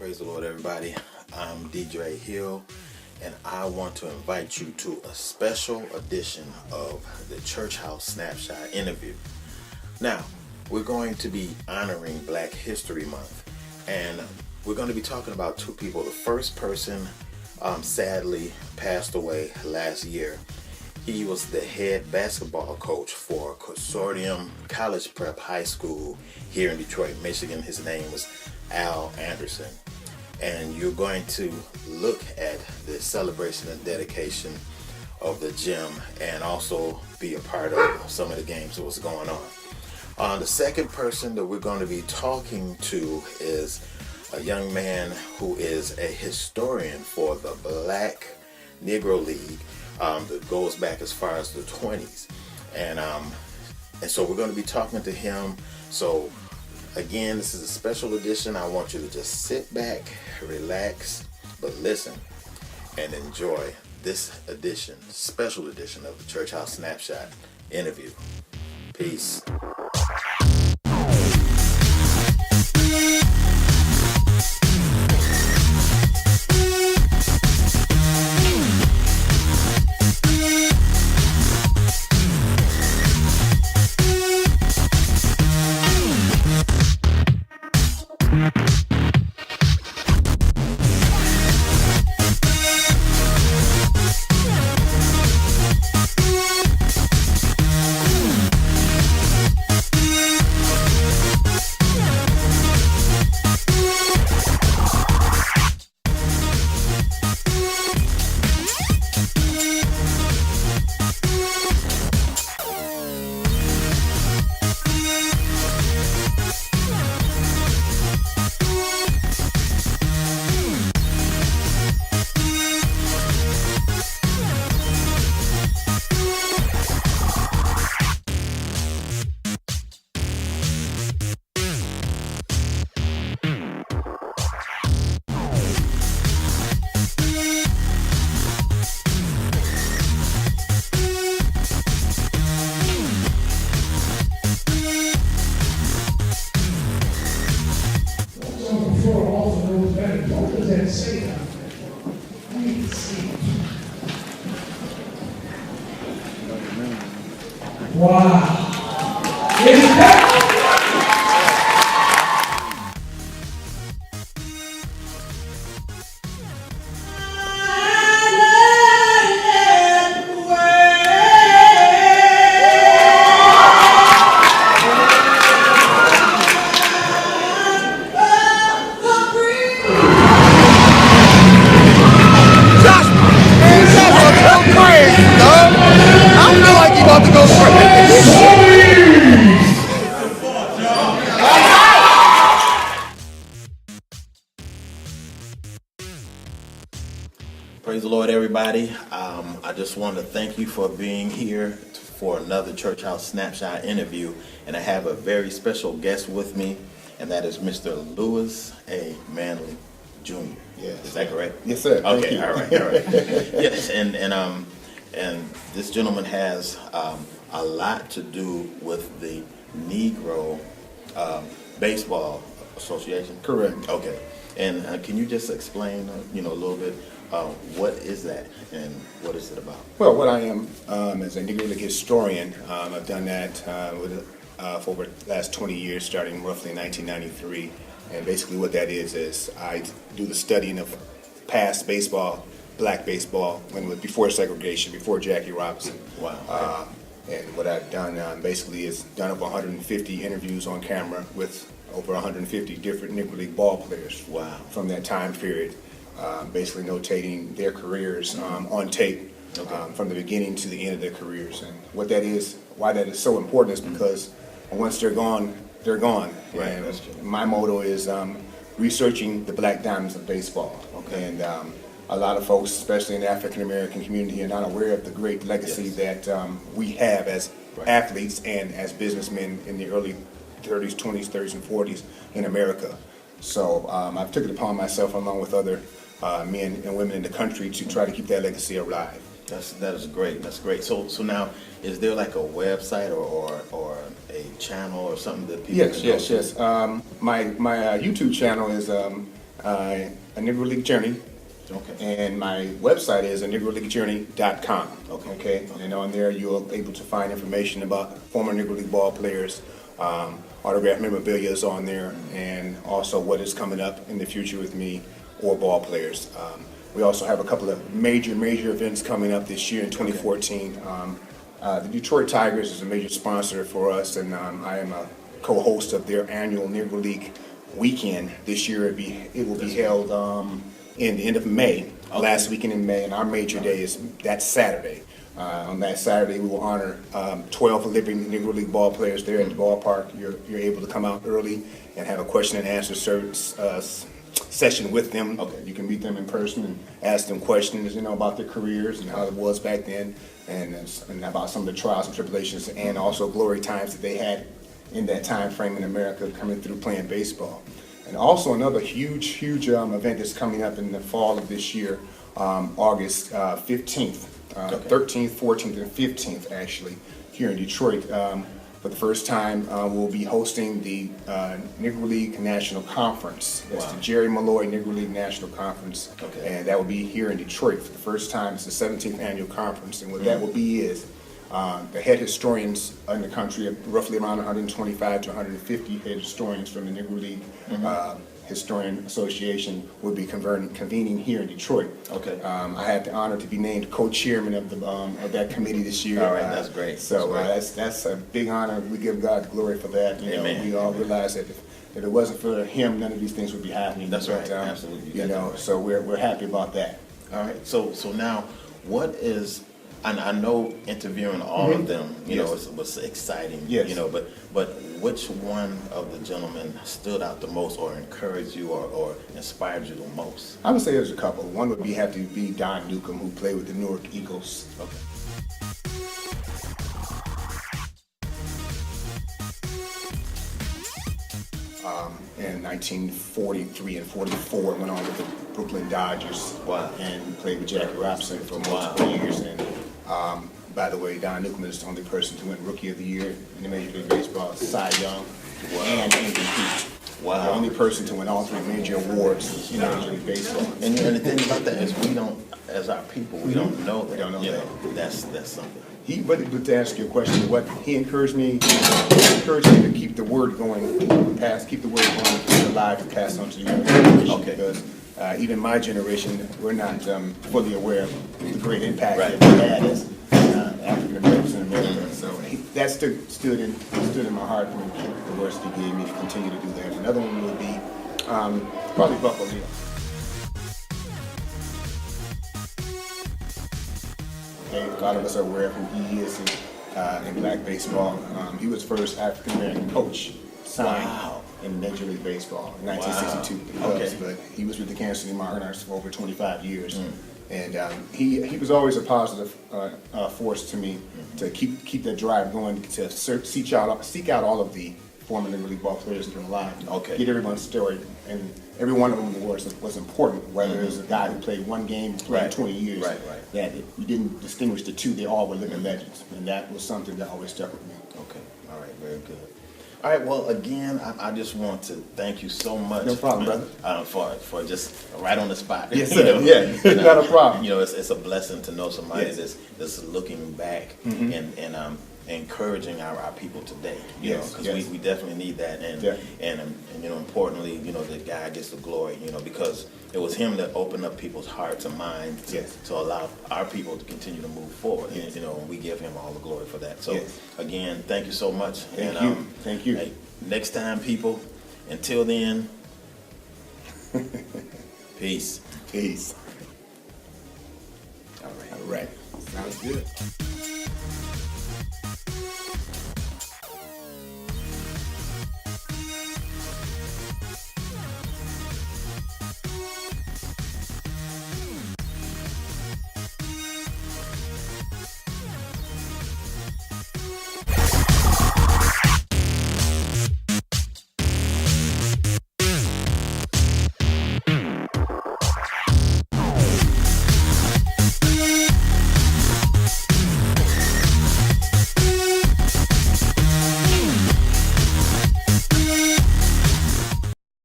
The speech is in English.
Praise the Lord, everybody. I'm Dray Hill, and I want to invite you to a special edition of the Church House Snapshot interview. Now, we're going to be honoring Black History Month, and we're going to be talking about two people. The first person sadly passed away last year. He was the head basketball coach for Consortium College Prep High School here in Detroit, Michigan. His name was Al Anderson. And you're going to look at the celebration and dedication of the gym and also be a part of some of the games that was going on. The second person that we're going to be talking to is a young man who is a historian for the Black Negro League that goes back as far as the 20s. And so we're going to be talking to him. So again, this is a special edition. I want you to just sit back, relax, but listen and enjoy this edition, special edition of the Church House Snapshot interview. Peace. Wow. Is that Praise the Lord, everybody. I just want to thank you for being here for another Church House Snapshot interview. And I have a very special guest with me, and that is Mr. Lewis A. Manley, Jr. Yes. Is that correct? Yes, sir. Thank Okay, you. all right. Yes, and this gentleman has a lot to do with the Negro Baseball Association. Correct. Okay. And can you just explain, a little bit, what is that and what is it about? Well, what I am as a Negro League historian, I've done that for over the last 20 years, starting roughly in 1993. And basically what that is I do the studying of past baseball, black baseball, when it was before segregation, before Jackie Robinson. Wow. And what I've done basically is done over 150 interviews on camera with over 150 different Negro League ball players. Wow. From that time period, basically notating their careers on tape, Okay. from the beginning to the end of their careers. And what that is, why that is so important is because once they're gone, they're gone. Right, And that's true. my motto is researching the black diamonds of baseball. Okay. And a lot of folks, especially in the African American community, are not aware of the great legacy Yes. that we have as Right. athletes and as businessmen in the early 30s, 20s, 30s, and 40s in America. So I've took it upon myself, along with other men and women in the country, to try to keep that legacy alive. That is great. That's great. So now, is there like a website or a channel or something that people Yes, can yes, go to? yes. My YouTube channel is a Negro League Journey. Okay. And my website is negroleaguejourney.com. Okay. And on there you're able to find information about former Negro League ball players. Autograph memorabilia is on there, and also what is coming up in the future with me or ball players. We also have a couple of major events coming up this year in 2014. The Detroit Tigers is a major sponsor for us, and I am a co-host of their annual Negro League weekend. This year it will be held in the end of May, last weekend in May, and our major day is that Saturday. On that Saturday, we will honor 12 living Negro League ball players there at the ballpark. You're able to come out early and have a question and answer session with them. Okay. You can meet them in person and ask them questions, about their careers and how it was back then, and about some of the trials and tribulations, and also glory times that they had in that time frame in America coming through playing baseball. And also another huge event that's coming up in the fall of this year, August 15th, 13th, 14th, and 15th actually, here in Detroit. For the first time, we'll be hosting the Negro League National Conference. That's the Jerry Malloy Negro League National Conference. Okay. And that will be here in Detroit for the first time. It's the 17th annual conference. And what that will be is the head historians in the country, roughly around 125 to 150 head historians from the Negro League Historian Association, will be convening here in Detroit. Okay. I had the honor to be named co-chairman of that committee this year. All right, that's great. So that's a big honor. We give God glory for that. Amen. We all realize that if it wasn't for Him, none of these things would be happening. That's right. Absolutely. So we're happy about that. All right. So now, what is? And I know interviewing all of them, was exciting. Yes. But which one of the gentlemen stood out the most, or encouraged you, or inspired you the most? I would say there's a couple. One would have to be Don Newcomb, who played with the Newark Eagles. Okay. In 1943 and 44, went on with the Brooklyn Dodgers. Wow. And played with Jackie Robinson for multiple years. And by the way, Don Newcomb is the only person to win Rookie of the Year in the Major League Baseball, Cy Young, and MVP. Wow. The only person to win all three major awards in Major League Baseball. And the thing about that is, we don't, as our people, we don't know that. We don't know that. That's something. But to ask you a question, what he encouraged me to keep the word going, keep the word going, keep it alive, and pass on to the younger generation. Okay. Because even my generation, we're not fully aware of the great impact Right. that we had as African Americans in America. So that stood in my heart, and the words he gave me to continue to do that. Another one would be probably Buffalo Neal. Okay, a lot of us are aware of who he is in black baseball. He was the first African American coach signed in Major League Baseball in 1962 with the Cubs, but he was with the Kansas City Monarchs for over 25 years. And he was always a positive force to me to keep that drive going, to seek out all of the former Negro League ball players that are alive. Okay. Get everyone's story, and every one of them was important. Whether it was a guy who played one game, played 20 years, that you didn't distinguish the two. They all were living legends, and that was something that always stuck with me. Okay. All right. Very good. All right. Well, again, I just want to thank you so much. No problem, brother. For just right on the spot. Yes, sir. Not a problem. It's a blessing to know somebody that's looking back and encouraging our people today. Because we definitely need that, and importantly, the guy gets the glory. Because it was him that opened up people's hearts and minds to allow our people to continue to move forward. And we give him all the glory for that. So again, thank you so much. Thank you. Hey, next time, people. Until then, peace. Peace. All right. Sounds good.